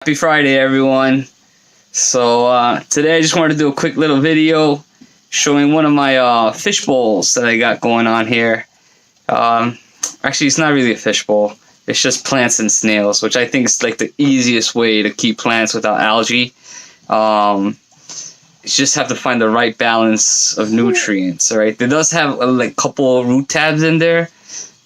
Happy Friday, everyone. So today I just wanted to do a quick little video showing one of my fish bowls that I got going on here. Actually, it's not really a fish bowl. It's just plants and snails, which I think is like the easiest way to keep plants without algae. You just have to find the right balance of nutrients. All right, it does have like a couple root tabs in there,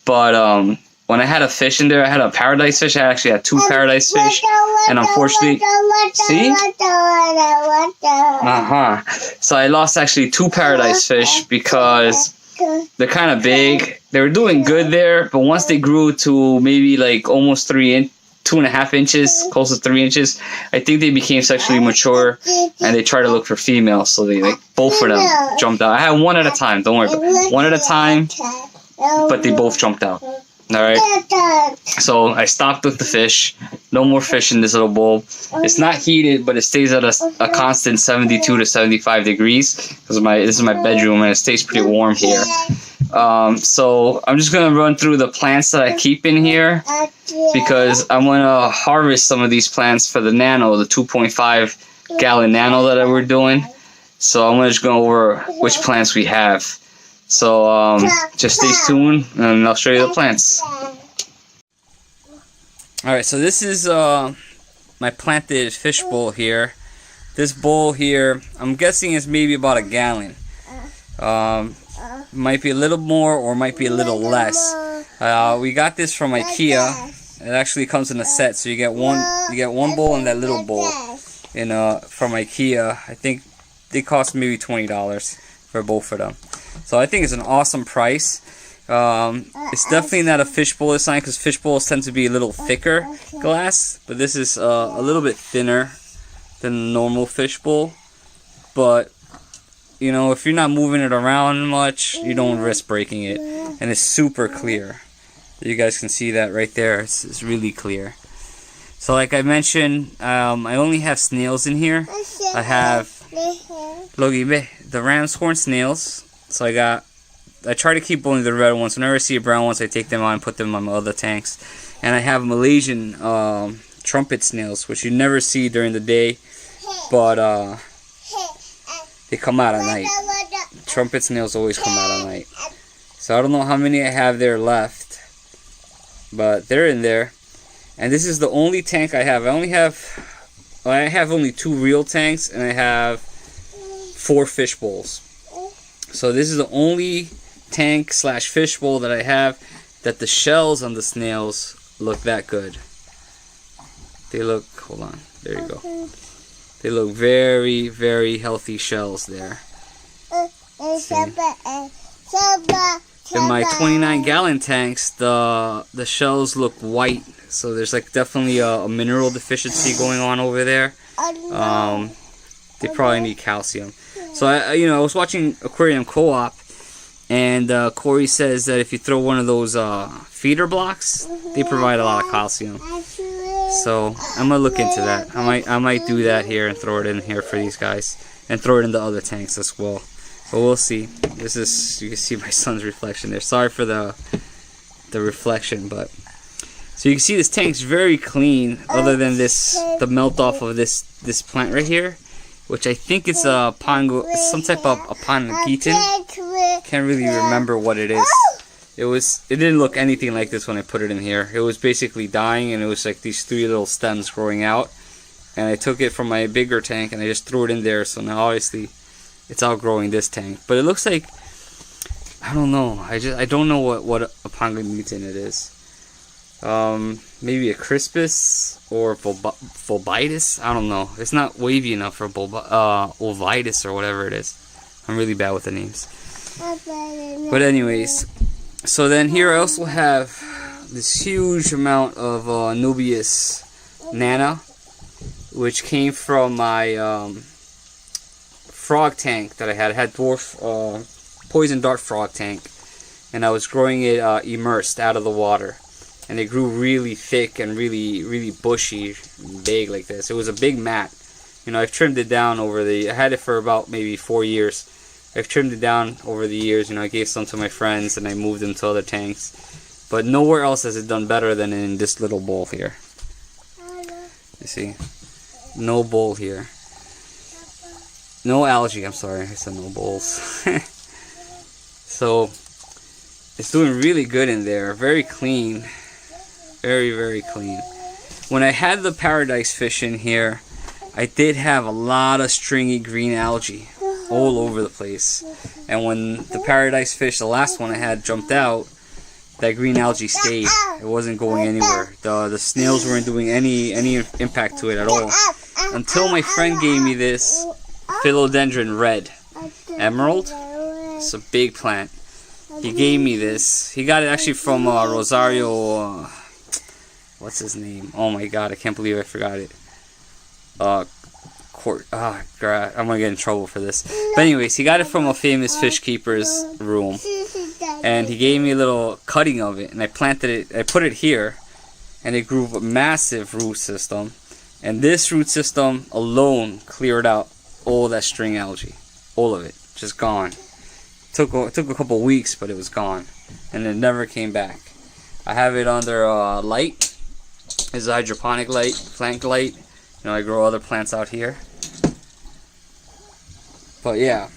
but when I had a fish in there, I had a paradise fish. I actually had two paradise fish, and unfortunately, see? So I lost actually two paradise fish because they're kind of big. They were doing good there, but once they grew to maybe like almost 2.5 inches, close to 3 inches, I think they became sexually mature, and they tried to look for females. So they both of them jumped out. I had one at a time. Don't worry, but one at a time, but they both jumped out. Alright, so I stopped with the fish. No more fish in this little bowl. It's not heated, but it stays at a constant 72 to 75 degrees. Because this is my bedroom, and it stays pretty warm here. So I'm just going to run through the plants that I keep in here, because I'm going to harvest some of these plants for the nano, the 2.5 gallon nano that we're doing. So I'm going to just go over which plants we have. So just stay tuned, and I'll show you the plants. Alright, so this is my planted fish bowl here. This bowl here, I'm guessing is maybe about a gallon. Might be a little more or might be a little less. We got this from Ikea. It actually comes in a set, so you get one bowl and that little bowl. And from Ikea, I think they cost maybe $20 for both of them. So I think it's an awesome price. It's definitely not a fishbowl this time, because fish bowls tend to be a little thicker glass, but this is a little bit thinner than a normal fishbowl. But you know, if you're not moving it around much, you don't risk breaking it, and it's super clear. You guys can see that right there. It's really clear. So like I mentioned, I only have snails in here. I have the ram's horn snails. So I try to keep only the red ones. Whenever I see a brown ones, I take them out and put them on my other tanks. And I have Malaysian trumpet snails, which you never see during the day, but they come out at night. Trumpet snails always come out at night. So I don't know how many I have there left, but they're in there. And this is the only tank I have. I have only 2 real tanks, and I have 4 fish bowls. So this is the only tank / fish bowl that I have that the shells on the snails look that good. They look, hold on, there you go. They look very, very healthy shells there. See? In my 29 gallon tanks, the shells look white. So there's like definitely a mineral deficiency going on over there. They probably need calcium. So I was watching Aquarium Co-op, and Corey says that if you throw one of those feeder blocks, they provide a lot of calcium. So I'm gonna look into that. I might do that here and throw it in here for these guys, and throw it in the other tanks as well. But we'll see. You can see my son's reflection there. Sorry for the reflection, but so you can see this tank's very clean, other than the melt off of this plant right here, which I think it's some type of Apangitan. Can't really remember what it is. It didn't look anything like this when I put it in here. It was basically dying, and it was like these 3 little stems growing out. And I took it from my bigger tank and I just threw it in there. So now obviously it's outgrowing this tank. But it looks like, I don't know. I don't know what Apangitan it is. Maybe a crispus or volbitis. I don't know. It's not wavy enough for volvitis or whatever it is. I'm really bad with the names. But anyways, so then here I also have this huge amount of Nubius nana, which came from my frog tank that I had. I had dwarf poison dart frog tank, and I was growing it immersed out of the water. And it grew really thick and really bushy, big like this. It was a big mat. You know, I've trimmed it down I had it for about maybe 4 years. I've trimmed it down over the years. You know, I gave some to my friends, and I moved them to other tanks. But nowhere else has it done better than in this little bowl here. You see, no bowl here. No algae, I'm sorry, I said no bowls. So, it's doing really good in there. Very clean. Very, very clean. When I had the paradise fish in here, I did have a lot of stringy green algae all over the place. And when the paradise fish, the last one I had, jumped out, that green algae stayed. It wasn't going anywhere. The snails weren't doing any impact to it at all. Until my friend gave me this philodendron red emerald. It's a big plant. He gave me this. He got it actually from Rosario. What's his name? Oh my god, I can't believe I forgot it. God, I'm gonna get in trouble for this. But anyways, he got it from a famous fish keeper's room. And he gave me a little cutting of it. And I planted it, I put it here. And it grew a massive root system. And this root system alone cleared out all that string algae. All of it. Just gone. Took a couple weeks, but it was gone. And it never came back. I have it under light. It's a hydroponic light, plant light. You know, I grow other plants out here. But yeah.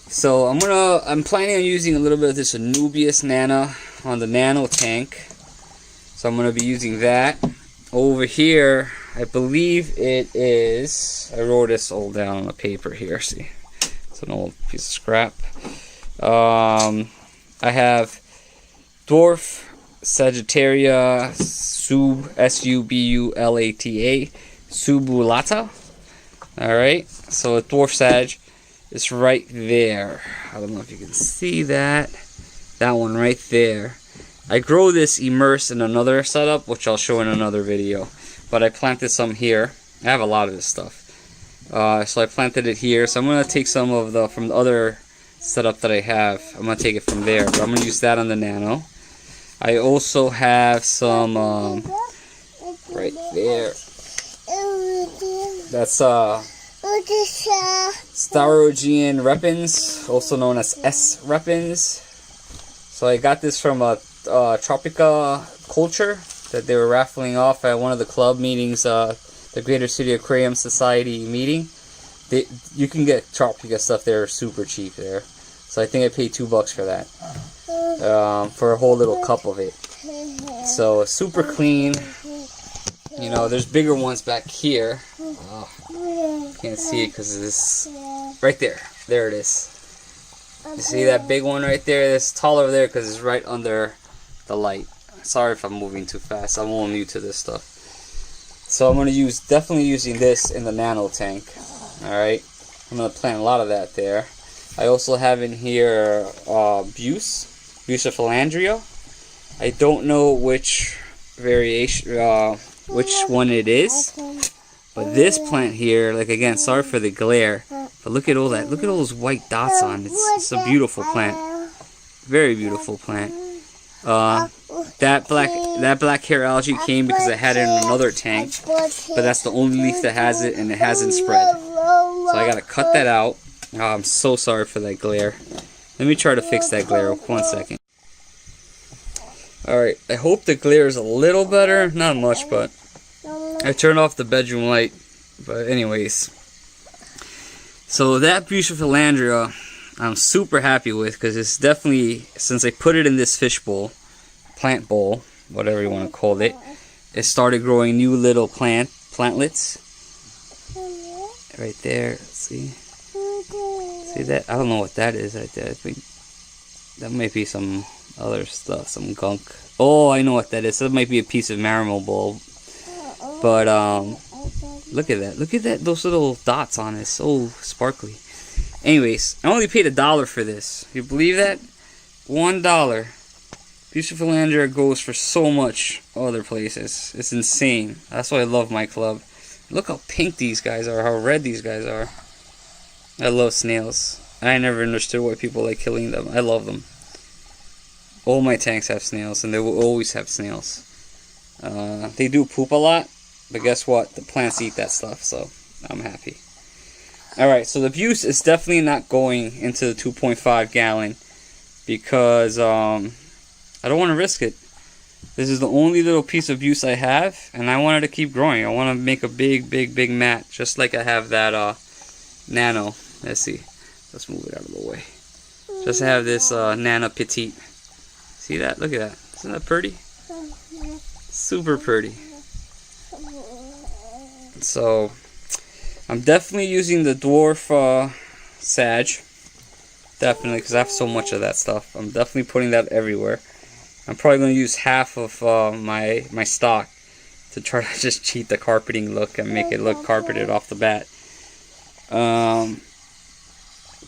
So I'm planning on using a little bit of this Anubias Nana on the nano tank. So I'm gonna be using that. Over here, I believe it is, I wrote this all down on the paper here, see. It's an old piece of scrap. I have Dwarf Sagittaria S-U-B-U-L-A-T-A Subulata. Alright, so a Dwarf Sag is right there. I don't know if you can see that. That one right there. I grow this immersed in another setup, which I'll show in another video. But I planted some here. I have a lot of this stuff. So I planted it here. So I'm going to take some of from the other setup that I have. I'm going to take it from there. But I'm going to use that on the nano. I also have some right there. That's Starogean repens, also known as S. repens. So I got this from a Tropica culture that they were raffling off at one of the club meetings, the Greater City Aquarium Society meeting. You can get Tropica stuff there super cheap there. So I think I paid $2 for that. For a whole little cup of it. So super clean. You know, there's bigger ones back here. Oh, can't see it because of this. Right there. There it is. You see that big one right there? It's taller there because it's right under the light. Sorry if I'm moving too fast. I'm all new to this stuff. So I'm going to definitely using this in the nano tank. Alright. I'm going to plant a lot of that there. I also have in here Bucephalandria. I don't know which variation, which one it is. But this plant here, like again, sorry for the glare, but look at all that. Look at all those white dots on it. It's a beautiful plant. Very beautiful plant. That black hair algae came because I had it in another tank, but that's the only leaf that has it, and it hasn't spread. So I gotta cut that out. Oh, I'm so sorry for that glare. Let me try to fix that glare. 1 second. Alright, I hope the glare is a little better. Not much, but I turned off the bedroom light. But anyways. So that Bucephalandria, I'm super happy with because it's definitely, since I put it in this fish bowl, plant bowl, whatever you want to call it, it started growing new little plantlets. Right there, see? See that? I don't know what that is right there. I think that might be some other stuff, some gunk. Oh, I know what that is. That might be a piece of marimo bulb. But look at that. Look at that. Those little dots on it. So sparkly. Anyways, I only paid $1 for this. You believe that? $1. Bucephalandria goes for so much other places. It's insane. That's why I love my club. Look how pink these guys are. How red these guys are. I love snails. I never understood why people like killing them. I love them. All my tanks have snails, and they will always have snails. They do poop a lot, but guess what? The plants eat that stuff, so I'm happy. Alright, so the Buse is definitely not going into the 2.5 gallon because I don't want to risk it. This is the only little piece of use I have, and I wanted to keep growing. I want to make a big mat, just like I have that nano. Let's see. Let's move it out of the way. Just have this nano petite. See that? Look at that. Isn't that pretty? Super pretty. So I'm definitely using the dwarf sag. Definitely, because I have so much of that stuff. I'm definitely putting that everywhere. I'm probably going to use half of my stock to try to just cheat the carpeting look and make it look carpeted off the bat.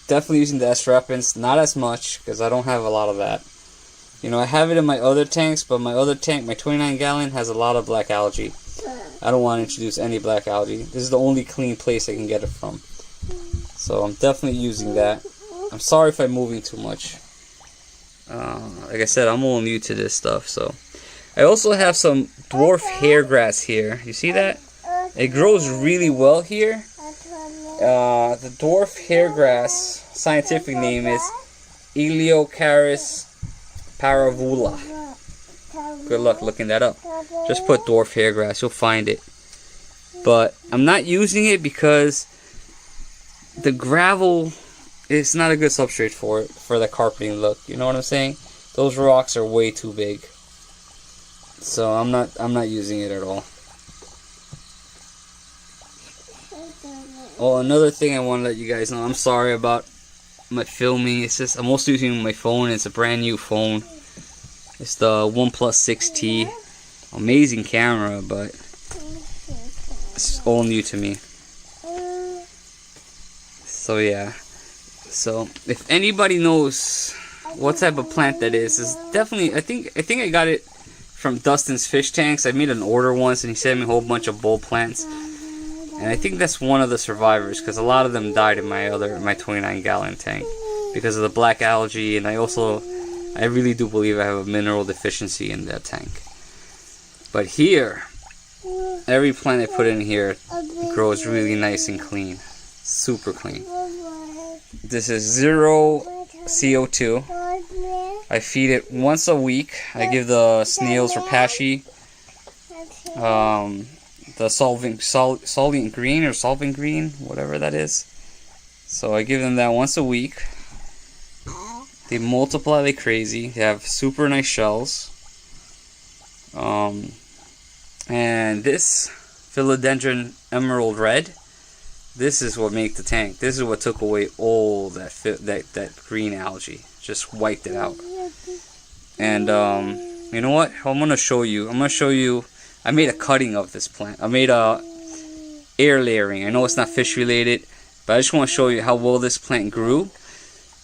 Definitely using the S-Repens, not as much because I don't have a lot of that. You know, I have it in my other tanks, but my other tank, my 29 gallon, has a lot of black algae. I don't want to introduce any black algae. This is the only clean place I can get it from. So I'm definitely using that. I'm sorry if I'm moving too much. Like I said, I'm all new to this stuff. So I also have some dwarf hairgrass here. You see that? It grows really well here. The dwarf hairgrass scientific name is Eliocaris paravula. Good luck looking that up. Just put dwarf hairgrass, you'll find it. But I'm not using it because the gravel is not a good substrate for it, for the carpeting look. You know what I'm saying? Those rocks are way too big. So I'm not using it at all. Oh, another thing I want to let you guys know, I'm sorry about my filming. It's just, I'm also using my phone. It's a brand new phone. It's the OnePlus 6T. Amazing camera, but it's all new to me. So yeah. So if anybody knows what type of plant that is definitely, I think I got it from Dustin's Fish Tanks. I made an order once and he sent me a whole bunch of bowl plants. And I think that's one of the survivors, because a lot of them died in my 29 gallon tank because of the black algae, and I really do believe I have a mineral deficiency in that tank. But here, every plant I put in here grows really nice and clean, super clean. This is 0 CO2. I feed it once a week. I give the snails Rapashi the solvent green or solvent green, whatever that is. So I give them that once a week. They multiply like crazy. They have super nice shells. And this philodendron emerald red, this is what made the tank. This is what took away all that green algae. Just wiped it out. And you know what? I'm gonna show you. I made a cutting of this plant. I made a air layering. I know it's not fish related, but I just want to show you how well this plant grew.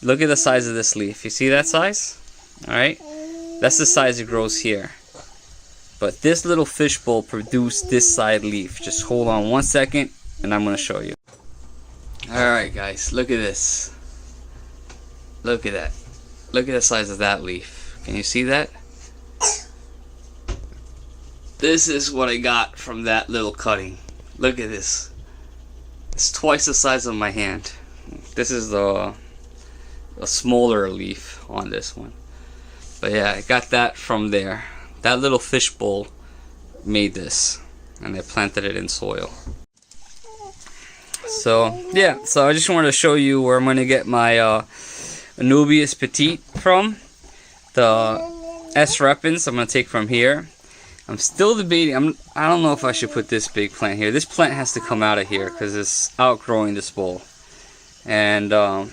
Look at the size of this leaf. You see that size? Alright? That's the size it grows here. But this little fishbowl produced this side leaf. Just hold on one second and I'm going to show you. Alright guys, look at this. Look at that. Look at the size of that leaf. Can you see that? This is what I got from that little cutting. Look at this. It's twice the size of my hand. This is a smaller leaf on this one. But yeah, I got that from there. That little fish bowl made this, and I planted it in soil. So yeah, so I just wanted to show you where I'm going to get my Anubias Petite from. The S-Repens I'm going to take from here. I'm still debating. I don't know if I should put this big plant here. This plant has to come out of here because it's outgrowing this bowl. And I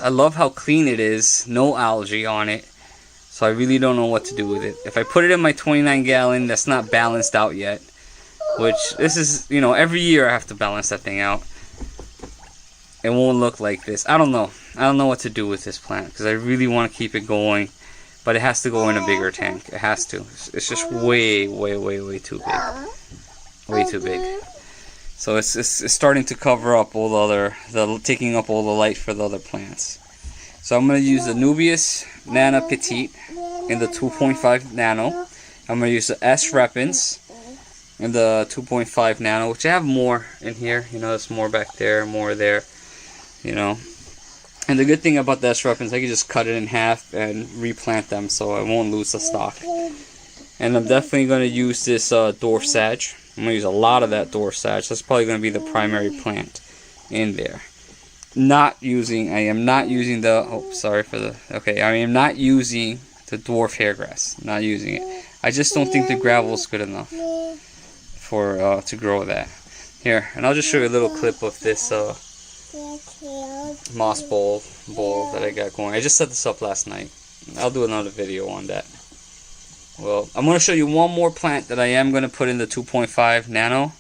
love how clean it is. No algae on it. So I really don't know what to do with it. If I put it in my 29 gallon, that's not balanced out yet. Which, this is, you know, every year I have to balance that thing out. It won't look like this. I don't know. I don't know what to do with this plant because I really want to keep it going. But it has to go in a bigger tank. It has to. It's just way too big. Way too big. So it's starting to cover up all taking up all the light for the other plants. So I'm going to use the Anubias Nana Petite in the 2.5 nano. I'm going to use the S-Repens in the 2.5 nano, which I have more in here. You know, there's more back there, more there. You know. And the good thing about the S-Repens, I can just cut it in half and replant them so I won't lose the stock. And I'm definitely going to use this dwarf sage. I'm going to use a lot of that dwarf sage. That's probably going to be the primary plant in there. I am not using the, I am not using the dwarf hairgrass. Not using it. I just don't think the gravel is good enough for to grow that. Here, and I'll just show you a little clip of this moss bowl that I got going. I just set this up last night. I'll do another video on that. Well, I'm going to show you one more plant that I am going to put in the 2.5 nano.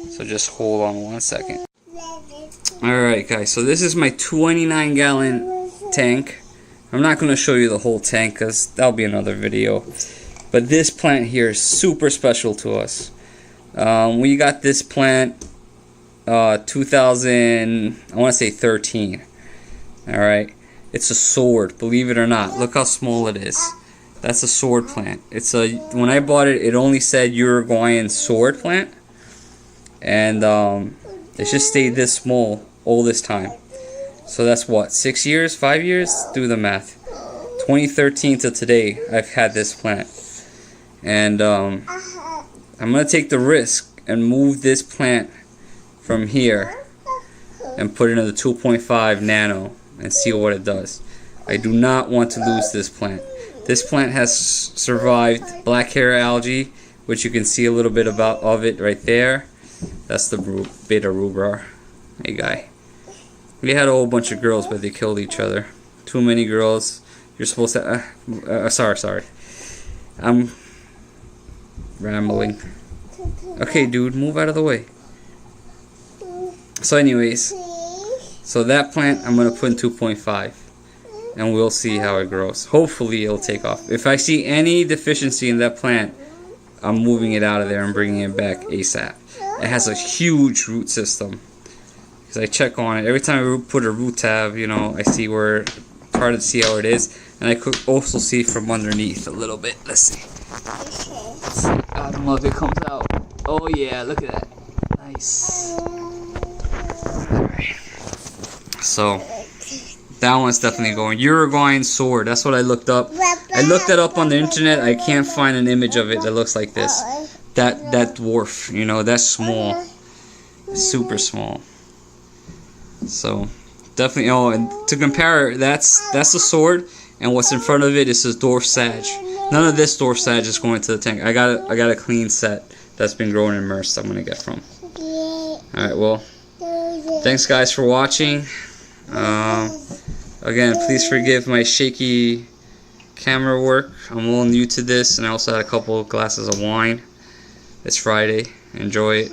So just hold on one second. Alright guys, so this is my 29 gallon tank. I'm not going to show you the whole tank because that'll be another video. But this plant here is super special to us. We got this plant 2000, I want to say 13. Alright, it's a sword, believe it or not. Look how small it is. That's a sword plant. It's a, when I bought it, it only said Uruguayan sword plant. And it's just stayed this small all this time. So that's what, 6 years, 5 years? Do the math. 2013 to today, I've had this plant. And I'm going to take the risk and move this plant from here and put it in the 2.5 nano and see what it does. I do not want to lose this plant. This plant has survived black hair algae, which you can see a little bit of it right there. That's the beta rubrar. Hey guy. We had a whole bunch of girls, but they killed each other. Too many girls. You're supposed to... sorry. I'm rambling. Okay, dude, move out of the way. So anyways, so that plant I'm going to put in 2.5. And we'll see how it grows. Hopefully it'll take off. If I see any deficiency in that plant, I'm moving it out of there and bringing it back ASAP. It has a huge root system. Because I check on it. Every time I put a root tab, you know, I see where, it's hard to see how it is. And I could also see from underneath a little bit. Let's see. I don't know if it comes out. Oh yeah, look at that. Nice. Alright. So, that one's definitely going. Uruguayan sword. That's what I looked up. I looked it up on the internet. I can't find an image of it that looks like this. That dwarf, you know, that's small. Super small. So, definitely, oh, and to compare, that's the sword, and what's in front of it is this dwarf sage. None of this dwarf sage is going to the tank. I got a clean set that's been grown and immersed. I'm gonna get from. Alright, well, thanks guys for watching. Again, please forgive my shaky camera work. I'm a little new to this, and I also had a couple of glasses of wine. It's Friday. Enjoy it.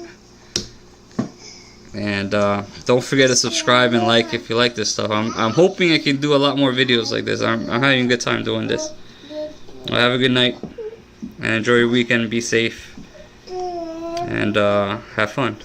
And don't forget to subscribe and like if you like this stuff. I'm hoping I can do a lot more videos like this. I'm having a good time doing this. Well, have a good night and enjoy your weekend. Be safe and have fun.